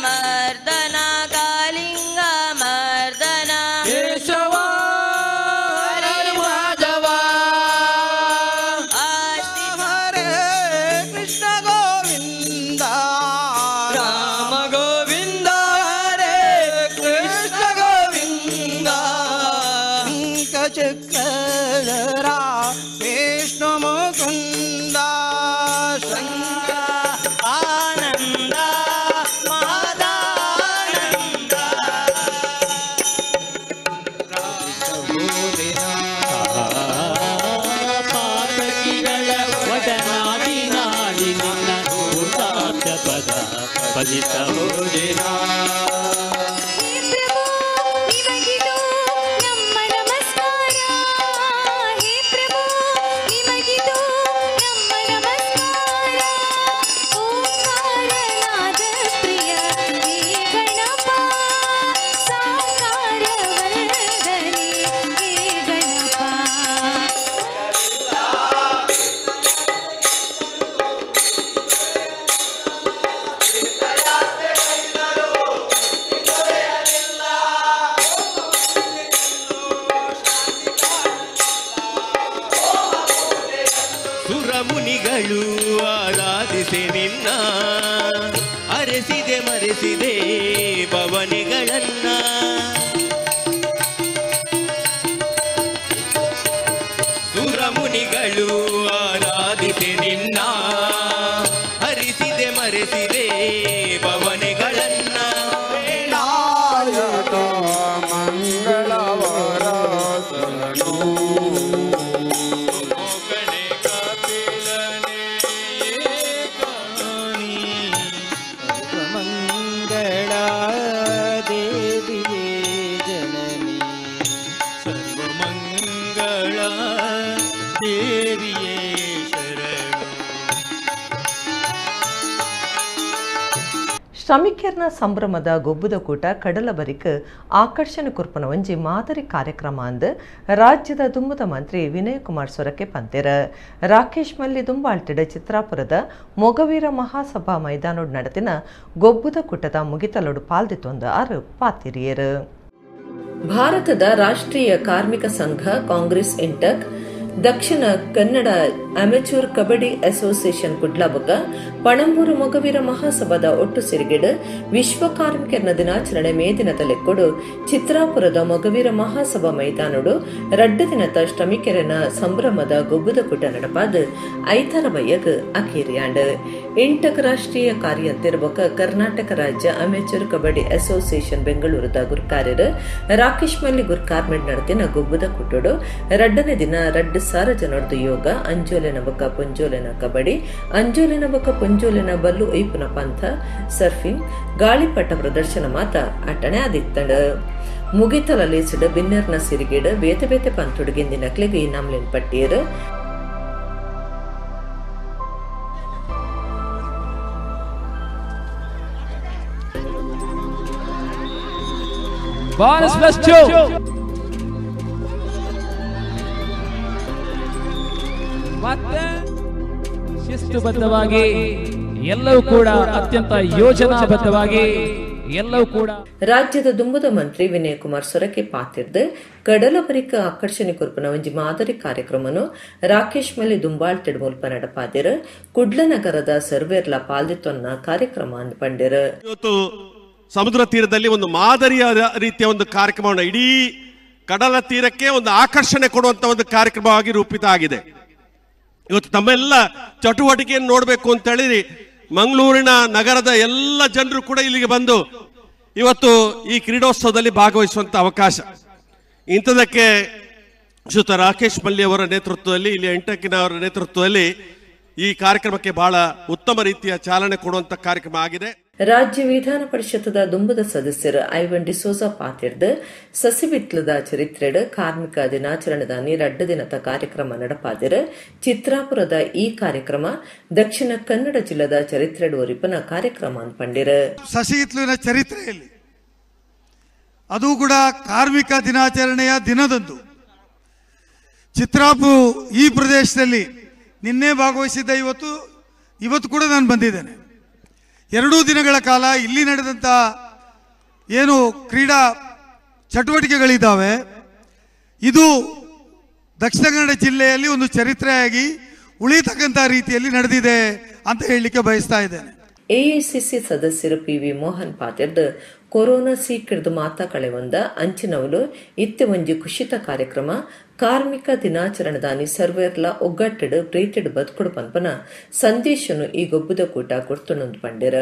ಮರ್ದನ ಕಾಲಿಂಗ ಮರ್ದನ ಕೇಶವ ಮಾಧವ ಆಸ್ತಿ ಹರೇ ಕೃಷ್ಣ ಗೋವಿಂದ ರಾಮ ಗೋವಿಂದ ಹರೇ ಕೃಷ್ಣ ಗೋವಿಂದ ಚಕ್ರಧರ ವಿಷ್ಣು ಮುಕುಂದ ಶಂಕರ ಆನಂದ ಮಾದಾನಂದ ಪಾತಕಿಗಳ ವದನಾಡಿ ನಾಡಿ ನಿನ್ನ ಪೂರ್ಣಾರ್ಥ ಪದ ಪದಿತ ಭೋಜನ. ಸುರಮುನಿಗಳು ಆರಾಧಿಸಿ ನಿನ್ನ ಅರೆಸಿದೆ ಮರೆಸಿದೆ ಭವನಿಗಳನ್ನ. ಸುರಮುನಿಗಳು ಆರಾಧಿಸಿ ನಿನ್ನ ಹರಿಸಿದೆ ಮರೆಸಿದೆ ಭವನಿಗಳನ್ನ. ಮಂಗಳವರ ಶ್ರಮಿಕರ್ನ ಸಂಭ್ರಮದ ಗೊಬ್ಬುದ ಕೂಟ ಕಡಲಬರಿಕ್ ಆಕರ್ಷಣೆ ಕುರ್ಪನ ಒಂಜಿ ಮಾದರಿ ಕಾರ್ಯಕ್ರಮ ಅಂದ್ ರಾಜ್ಯದ ದುಂಬುದ ಮಂತ್ರಿ ವಿನಯ್ ಕುಮಾರ್ ಸೊರಕೆ ಪಂತೆರ. ರಾಕೇಶ್ ಮಲ್ಲಿ ದುಂಬಾಳ್ತಿಡ ಚಿತ್ರಾಪುರದ ಮೊಗವೀರ ಮಹಾಸಭಾ ಮೈದಾನೋಡ್ ನಡೆದಿನ ಗೊಬ್ಬುದ ಕೂಟದ ಮುಗಿತಲೋಡು ಪಾಲ್ದಿತ್ತೊಂದು ಆರು ಪಾತಿರಿಯರು. ಭಾರತದ ರಾಷ್ಟ್ರೀಯ ಕಾರ್ಮಿಕ ಸಂಘ Congress INTUC Dakshina Kannada amateur kabaddi association ಕುಡ್ಲಬಕ ಪಣಂಬೂರು ಮೊಗವೀರ ಮಹಾಸಭಾದ ಒಟ್ಟು ಸಿರಿಗೆಡು ವಿಶ್ವ ಕಾರ್ಮಿಕರ ದಿನಾಚರಣೆ ಮೇ ದಿನದ ಲೆಕ್ಕೊಡು ಚಿತ್ರಾಪುರದ ಮೊಗವೀರ ಮಹಾಸಭಾ ಮೈದಾನೋಡು ರಡ್ಡು ದಿನದ ಶ್ರಮಿಕರನ ಸಂಭ್ರಮದ ಗೊಬ್ಬುದ ಕುಟ ನಡಪಾದ ಐತರ ಬಯ್ಯಗ್ ಅಕೇರಿಯಾಂಡ್ ಅಂತಾರಾಷ್ಟ್ರೀಯ ಕಾರ್ಯಂತಿರ್ಬಕ ಕರ್ನಾಟಕ ರಾಜ್ಯ ಅಮೆಚೂರ್ ಕಬಡ್ಡಿ ಅಸೋಸಿಯೇಷನ್ ಬೆಂಗಳೂರದ ಗುರ್ಕಾರ್ಯರು ರಾಕೇಶ್ ಮಲ್ಲಿ ಗುರ್ಕಾರ್ಮೆಂಟ್ ನಡೆದಿನ ಗುಬ್ಬದ ಕುಟ್ಟುಡು 2ನೇ ದಿನ 2,000 ಜನರದು ಯೋಗ ಅಂಜೋಲೆನ ಬಕ ಪುಂಜೋಲೆನ ಕಬಡ್ಡಿ ಅಂಜೋಲೆನ ಬಕ ಪುಂಜೋಲೆನ ಬಲ್ಲು ಐಪುನ ಪಂಥ ಸರ್ಫಿಂಗ್ ಗಾಳಿಪಟ ಪ್ರದರ್ಶನ ಮಾತ ಅಟಣೆ ಆದಿತ್ತಂಡ ಮುಗಿತಲ ಲೇಸಿಡ ಬಿನ್ನರ್ನ ಸಿರಿಗೇಡ ಬೇತೆ ಬೇತೆ ಪಂತುಡುಗಿಂದಿ ನಕ್ಲಿಗೆ ನಮ್ಲಿನ್ ಪಟ್ಟಿಯರು ಮತ್ತೆ ಶಿಸ್ತುಬದ್ಧವಾಗಿ ಎಲ್ಲವೂ ಕೂಡ ಅತ್ಯಂತ ಯೋಜನಾಬದ್ಧವಾಗಿ ಎಲ್ಲವೂ ಕೂಡ ರಾಜ್ಯದ ದುಂಬುದ ಮಂತ್ರಿ ವಿನಯ್ ಕುಮಾರ್ ಸೊರಕೆ ಪಾತಿರ್ದು ಕಡಲಪರಿಕ ಆಕರ್ಷಣೆ ಕುರ್ಪನ ಒಂಜಿ ಮಾದರಿ ಕಾರ್ಯಕ್ರಮನು ರಾಕೇಶ್ ಮಲ್ಲಿ ದುಂಬಾಳ್ ತಿಡ್ಮುಲ್ಪ ನಡಪಾದಿರ ಕುಡ್ಲನಗರದ ಸರ್ವೇರ್ಲ ಪಾಲ್ದಿತ್ತೊನ್ನ ಕಾರ್ಯಕ್ರಮ ಪಂಡಿರ ಇವತ್ತು ಸಮುದ್ರ ತೀರದಲ್ಲಿ ಒಂದು ಮಾದರಿಯ ರೀತಿಯ ಒಂದು ಕಾರ್ಯಕ್ರಮವನ್ನು ಇಡೀ ಕಡಲ ತೀರಕ್ಕೆ ಒಂದು ಆಕರ್ಷಣೆ ಕೊಡುವಂತ ಒಂದು ಕಾರ್ಯಕ್ರಮವಾಗಿ ರೂಪಿತ ಆಗಿದೆ. ಇವತ್ತು ತಮ್ಮೆಲ್ಲ ಚಟುವಟಿಕೆಯನ್ನು ನೋಡಬೇಕು ಅಂತ ಹೇಳಿ ಮಂಗಳೂರಿನ ನಗರದ ಎಲ್ಲ ಜನರು ಕೂಡ ಇಲ್ಲಿಗೆ ಬಂದು ಇವತ್ತು ಈ ಕ್ರೀಡೋತ್ಸವದಲ್ಲಿ ಭಾಗವಹಿಸುವಂತ ಅವಕಾಶ ಇಂಥದಕ್ಕೆ ಶ್ರೀಯುತ ರಾಕೇಶ್ ಮಲ್ಲಿ ಅವರ ನೇತೃತ್ವದಲ್ಲಿ ಇಲ್ಲಿ ಎಂಟಕ್ಕಿನ ಅವರ ನೇತೃತ್ವದಲ್ಲಿ ಈ ಕಾರ್ಯಕ್ರಮಕ್ಕೆ ಬಹಳ ಉತ್ತಮ ರೀತಿಯ ಚಾಲನೆ ಕೊಡುವಂತ ಕಾರ್ಯಕ್ರಮ ಆಗಿದೆ. ರಾಜ್ಯ ವಿಧಾನ ಪರಿಷತ್ತದ ದುಂಬದ ಸದಸ್ಯರು ಐವನ್ ಡಿಸೋಜಾ ಪಾತಿರ್ದು ಸಸಿಬಿತ್ಲದ ಚರಿತ್ರೆಡ್ ಕಾರ್ಮಿಕ ದಿನಾಚರಣೆದ 2 ದಿನದ ಕಾರ್ಯಕ್ರಮ ನಡಪಾದಿರ ಚಿತ್ರಾಪುರದ ಈ ಕಾರ್ಯಕ್ರಮ ದಕ್ಷಿಣ ಕನ್ನಡ ಜಿಲ್ಲದ ಚರಿತ್ರೆಡ್ ಒರಿಪನ ಕಾರ್ಯಕ್ರಮ ಪಂಡಿರ ಸಸಿಬಿತ್ಲಿನ ಚರಿತ್ರೆಯಲ್ಲಿ ಅದು ಕೂಡ ಕಾರ್ಮಿಕ ದಿನಾಚರಣೆಯ ದಿನದಂದು ಚಿತ್ರಾಪುರ ಈ ಪ್ರದೇಶದಲ್ಲಿ ನಿನ್ನೆ ಭಾಗವಹಿಸಿದ್ದ ಇವತ್ತು ಕೂಡ ನಾನು ಬಂದಿದ್ದೇನೆ. 2 ದಿನಗಳ ಕಾಲ ಇಲ್ಲಿ ನಡೆದಂಥ ಏನು ಕ್ರೀಡಾ ಚಟುವಟಿಕೆಗಳಿದ್ದಾವೆ ಇದು ದಕ್ಷಿಣ ಕನ್ನಡ ಜಿಲ್ಲೆಯಲ್ಲಿ ಒಂದು ಚರಿತ್ರೆಯಾಗಿ ಉಳಿತಕ್ಕಂಥ ರೀತಿಯಲ್ಲಿ ನಡೆದಿದೆ ಅಂತ ಹೇಳಲಿಕ್ಕೆ ಬಯಸ್ತಾ ಇದ್ದೇನೆ. ಎಐಸಿಸಿ ಸದಸ್ಯರು ಪಿವಿ ಮೋಹನ್ ಪಾತಿರ್ದು ಕೊರೋನಾ ಸೀಕಿಡ್ದು ಮಾತಾ ಕಳೆವೊಂದ ಅಂಚಿನವಲು ಇತ್ತೆ ಒಂಜಿ ಖುಷಿತ ಕಾರ್ಯಕ್ರಮ ಕಾರ್ಮಿಕ ದಿನಾಚರಣೆದಾನಿ ಸರ್ವೇರ್ಲ ಒಗ್ಗಟ್ಟಿಡು ಪ್ರೀತಿಡು ಬದುಕುಡು ಪಂಪನ ಸಂದೇಶನು ಈ ಗೊಬ್ಬದ ಕೂಟ ಕೊಡ್ತೊಂದು ಪಂಡಿರ.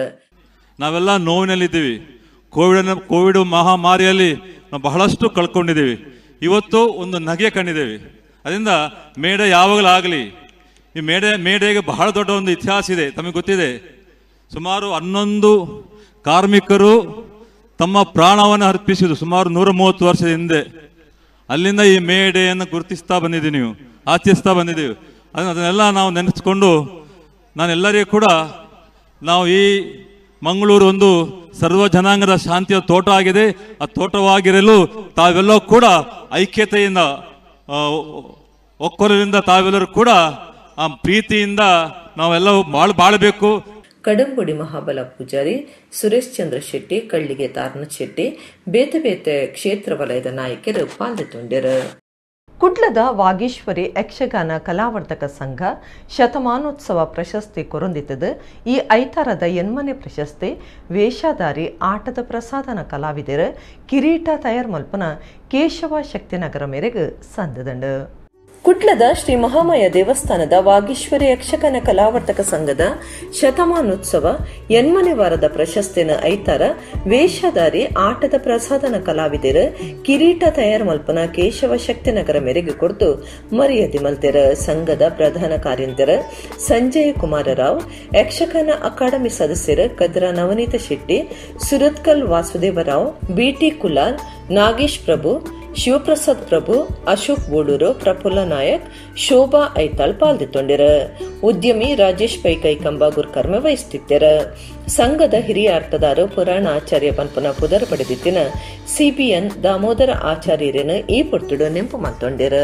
ನಾವೆಲ್ಲ ನೋವಿನಲ್ಲಿದ್ದೀವಿ. ಕೋವಿಡ್ ಮಹಾಮಾರಿಯಲ್ಲಿ ನಾವು ಬಹಳಷ್ಟು ಕಳ್ಕೊಂಡಿದ್ದೀವಿ. ಇವತ್ತು ಒಂದು ನಗೆ ಕಂಡಿದ್ದೇವೆ. ಅದರಿಂದ ಮೇಡೆ ಯಾವಾಗಲಾಗಲಿ ಈ ಮೇಡೆಗೆ ಬಹಳ ದೊಡ್ಡ ಒಂದು ಇತಿಹಾಸ ಇದೆ. ತಮಗೆ ಗೊತ್ತಿದೆ, ಸುಮಾರು 11 ಕಾರ್ಮಿಕರು ತಮ್ಮ ಪ್ರಾಣವನ್ನು ಅರ್ಪಿಸಿದ್ರು ಸುಮಾರು 130 ವರ್ಷದ ಹಿಂದೆ. ಅಲ್ಲಿಂದ ಈ ಮೇಡೆಯನ್ನು ಗುರುತಿಸ್ತಾ ಬಂದಿದ್ದೀವಿ, ನೀವು ಆಚರಿಸ್ತಾ ಬಂದಿದ್ದೀವಿ. ಅದನ್ನೆಲ್ಲ ನಾವು ನೆನೆಸ್ಕೊಂಡು ನಾನೆಲ್ಲರಿಗೂ ಕೂಡ ನಾವು ಈ ಮಂಗಳೂರು ಒಂದು ಸರ್ವ ಜನಾಂಗದ ಶಾಂತಿಯ ತೋಟ ಆಗಿದೆ. ಆ ತೋಟವಾಗಿರಲು ತಾವೆಲ್ಲೂ ಕೂಡ ಐಕ್ಯತೆಯಿಂದ ಒಕ್ಕೊರಲಿಂದ ತಾವೆಲ್ಲರೂ ಕೂಡ ಆ ಪ್ರೀತಿಯಿಂದ ನಾವೆಲ್ಲ ಬಾಳಬೇಕು. ಕಡಂಬುಡಿ ಮಹಾಬಲ ಪೂಜಾರಿ, ಸುರೇಶ್ ಚಂದ್ರ ಶೆಟ್ಟಿ, ಕಳ್ಳಿಗೆ ತಾರನಾಥ್ ಶೆಟ್ಟಿ ಬೇತೆ ಬೇತೆ ಕ್ಷೇತ್ರ ವಲಯದ ನಾಯಕರು ಪಾಲ್ಗೊಂಡಿರು. ಕುಡ್ಲದ ವಾಗೀಶ್ವರಿ ಯಕ್ಷಗಾನ ಕಲಾವರ್ಧಕ ಸಂಘ ಶತಮಾನೋತ್ಸವ ಪ್ರಶಸ್ತಿ ಕೊರೊಂದಿತ್ತದು. ಈ ಐತಾರದ ಎನ್ಮನೆ ಪ್ರಶಸ್ತಿ ವೇಷಧಾರಿ ಆಟದ ಪ್ರಸಾದನ ಕಲಾವಿದರು ಕಿರೀಟ ತಯಾರು ಮಲ್ಪನ ಕೇಶವ ಶಕ್ತಿನಗರ ಮೇರೆಗೆ ಸಂದದಂಡು. ಕುಡ್ಲದ ಶ್ರೀ ಮಹಾಮಾಯ ದೇವಸ್ಥಾನದ ವಾಗೀಶ್ವರಿ ಯಕ್ಷಗಾನ ಕಲಾವರ್ತಕ ಸಂಘದ ಶತಮಾನೋತ್ಸವ ಎನ್ಮನೆ ವಾರದ ಪ್ರಶಸ್ತಿನ ಐತಾರ ವೇಷಧಾರಿ ಆಟದ ಪ್ರಸಾದನ ಕಲಾವಿದರು ಕಿರೀಟ ತಯಾರು ಮಲ್ಪನ ಕೇಶವ ಶಕ್ತಿನಗರ ಮೇರೆಗೆ ಕೊಡ್ತು ಮರ್ಯಾದೆ ಮಲ್ತೆರ. ಸಂಘದ ಪ್ರಧಾನ ಕಾರ್ಯಂತರ ಸಂಜಯ್ ಕುಮಾರ ರಾವ್, ಯಕ್ಷಗಾನ ಅಕಾಡೆಮಿ ಸದಸ್ಯರು ಕದ್ರಾ ನವನೀತ ಶೆಟ್ಟಿ, ಸುರತ್ಕಲ್ ವಾಸುದೇವರಾವ್, ಬಿಟಿ ಕುಲಾಲ್, ನಾಗೇಶ್ ಪ್ರಭು, ಶಿವಪ್ರಸಾದ್ ಪ್ರಭು, ಅಶೋಕ್ ಬೋಡೂರು, ಪ್ರಫುಲ್ಲ ನಾಯಕ್, ಶೋಭಾ ಐತಾಳ್ ಪಾಲ್ಗೊಂಡಿರ. ಉದ್ಯಮಿ ರಾಜೇಶ್ ಪೈಕೈಕಂಬ ಗುರ್ಕರ್ಮೆ ವಹಿಸುತ್ತಿದ್ದರ. ಸಂಘದ ಹಿರಿಯ ಅರ್ಥದಾರು ಪುರಾಣ ಆಚಾರ್ಯ ಪನ್ಪುನ ಪುದರ್ ಪಡೆದಿತ್ತಿನ ಸಿಬಿಎನ್ ದಾಮೋದರ ಆಚಾರ್ಯರನ್ನು ಈ ಪುರ್ತುಡು ನೆಂಪು ಮತ್ತೊಂಡಿರ.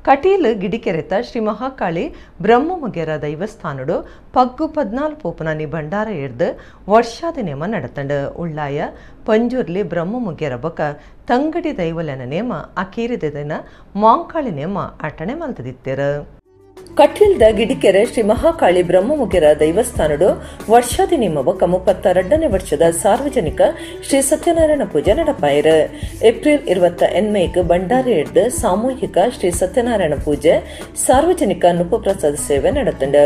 ಕಟೀಲ್ ಗಿಡಿಕೆರೆತ ಶ್ರೀ ಮಹಾಕಾಳಿ ಬ್ರಹ್ಮಮುಗೇರ ದೈವಸ್ಥಾನಡು ಪಗ್ಗು 14 ಪೋಪುನಾನಿ ಭಂಡಾರ ಎಡ್ದು ವರ್ಷಾದ ನೇಮ ನಡತಂಡು. ಉಳ್ಳಾಯ ಪಂಜೂರ್ಲಿ ಬ್ರಹ್ಮಮುಗೇರ ಬೊಕ ತಂಗಡಿ ದೈವಲನ ನೇಮ ಅಕೇರಿದ ದಿನ ಮಾಂಕಾಳಿ ನೇಮ ಅಟಣೆ ಮಲ್ತದಿತ್ತೆರು. ಕಟೀಲ್ದ ಗಿಡಿಕೆರೆ ಶ್ರೀ ಮಹಾಕಾಳಿ ಬ್ರಹ್ಮಮುಗಿರ ದೈವಸ್ಥಾನಡು ವರ್ಷಾದಿ ನಿಮ್ಮವಕ 32ನೇ ವರ್ಷದ ಸಾರ್ವಜನಿಕ ಶ್ರೀ ಸತ್ಯನಾರಾಯಣ ಪೂಜೆ ನಡಪಾಯಿರು. ಏಪ್ರಿಲ್ 28 ಬಂಡಾರಿ ಹಿಡ್ದು ಸಾಮೂಹಿಕ ಶ್ರೀ ಸತ್ಯನಾರಾಯಣ ಪೂಜೆ ಸಾರ್ವಜನಿಕ ನುಪ್ಪು ಪ್ರಸಾದ ಸೇವೆ ನಡೆತಂಡು.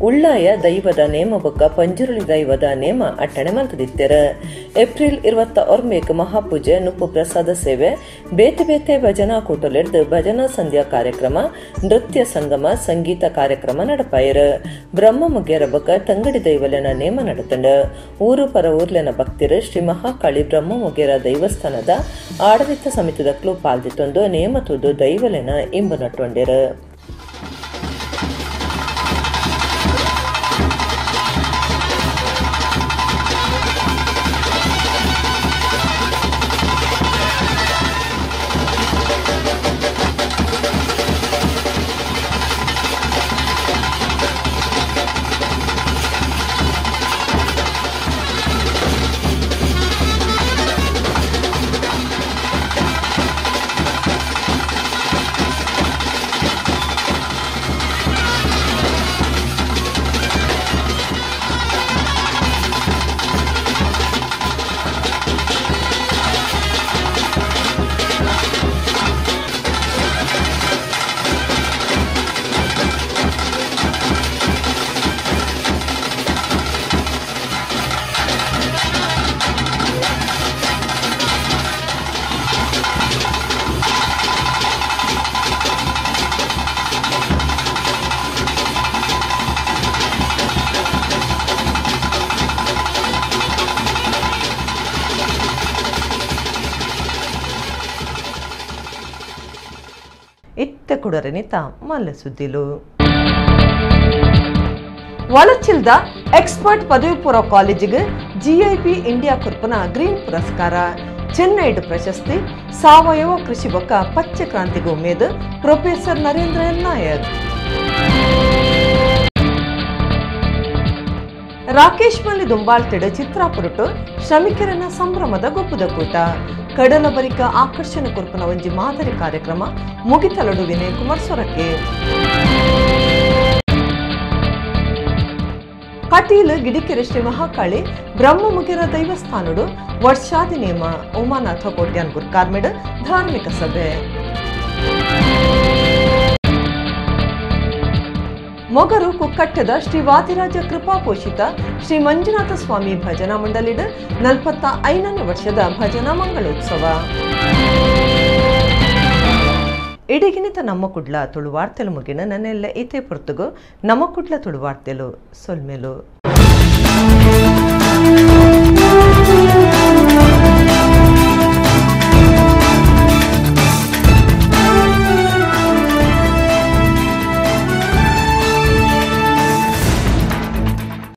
ಉಳ್ಳಾಯ ದೈವದ ನೇಮವಕ ಪಂಜುರುಳಿ ದೈವದ ನೇಮ ಅಟ್ಟಣೆ ಮಲ್ತದಿತ್ತರು. ಏಪ್ರಿಲ್ 21 ಮಹಾಪೂಜೆ ನುಪ್ಪು ಪ್ರಸಾದ ಸೇವೆ ಬೇತೆ ಬೇತೆ ಭಜನಾ ಕೂಟಲಿಡ್ದು ಭಜನಾ ಸಂಧ್ಯಾ ಕಾರ್ಯಕ್ರಮ ನೃತ್ಯ ಸಂಗಮ ಸಂಗೀತ ಕಾರ್ಯಕ್ರಮ ನಡಪಾಯಿರು. ಬ್ರಹ್ಮ ಮುಗ್ಯರ ಬಕ ತಂಗಡಿ ದೈವಲೆನ ನೇಮ ನಡತಂಡ. ಊರು ಪರ ಊರ್ಲೆನ ಭಕ್ತಿರು ಶ್ರೀ ಮಹಾಕಾಳಿ ಬ್ರಹ್ಮ ಮುಗ್ಯರ ದೈವಸ್ಥಾನದ ಆಡಳಿತ ಸಮಿತಿದಕ್ಲು ಪಾಲ್ದಿತ್ತೊಂದು ನೇಮ ತುದು ದೈವಲೆನ ಇಂಬು ನಟ್ಟೊಂಡಿರು. ಇತ್ತ ಕುಡರನಿತ ಮಲ್ಲ ಸುದ್ದಿಲು ವಲಚಿಲ್ದ ಎಕ್ಸ್ಪರ್ಟ್ ಪದವಿ ಪೂರ್ವ ಕಾಲೇಜಿಗೆ ಜಿಐಪಿ ಇಂಡಿಯಾ ಕುರ್ಪನ ಗ್ರೀನ್ ಪುರಸ್ಕಾರ ಚೆನ್ನೈಡ್ ಪ್ರಶಸ್ತಿ ಸಾವಯವ ಕೃಷಿ ಬೊಕ್ಕ ಪಚ್ಚ ಕ್ರಾಂತಿಗೆ ಉಮೇದು ಪ್ರೊಫೆಸರ್ ನರೇಂದ್ರ ಎಲ್ ನಾಯಕ್ ರಾಕೇಶ್ ಮಲ್ಲಿ ದುಂಬಾಳ್ತಿಡ ಚಿತ್ರಾಪುರಟು ಶ್ರಮಿಕರನ ಸಂಭ್ರಮದ ಗೊಬ್ಬುದ ಕೂಟ ಕಡಲ ಬರಿಕ ಆಕರ್ಷಣೆ ಕುರ್ಪನ ಒಂಜಿ ಮಾದರಿ ಕಾರ್ಯಕ್ರಮ ಮುಗಿತಲಡು ವಿನಯ್ ಕುಮಾರ್ ಸೊರಕೆ ಕಟೀಲ್ ಗಿಡಿಕೆರೆ ಶ್ರೀ ಮಹಾಕಾಳಿ ಬ್ರಹ್ಮಮುಗಿರ ದೈವಸ್ಥಾನಡು ವರ್ಷಾದಿ ನೇಮ ಉಮಾನಾಥ ಕೋಟ್ಯಾನ್ ಗುರ್ಕಾರ್ಮೆಡ್ ಧಾರ್ಮಿಕ ಸಭೆ ಮೊಗರು ಕುಕ್ಕಟ್ಟದ ಶ್ರೀ ವಾದಿರಾಜ ಕೃಪಾ ಪೋಷಿತ ಶ್ರೀ ಮಂಜುನಾಥ ಸ್ವಾಮಿ ಭಜನಾ ಮಂಡಳಿಡ್ 45ನೇ ವರ್ಷದ ಭಜನಾ ಮಂಗಳೋತ್ಸವ ಇಡಿಗಿನಿತ ನಮ್ಮ ಕುಡ್ಲ ತುಳುವಾರ್ತೆಲು ಮುಗಿನ ನನ್ನೆಲ್ಲ ಈತೆ ಪೊರ್ತುಗು ನಮ್ಮ ಕುಡ್ಲ ತುಳುವಾರ್ತೆಲು ಸೊಲ್ಮೆಲು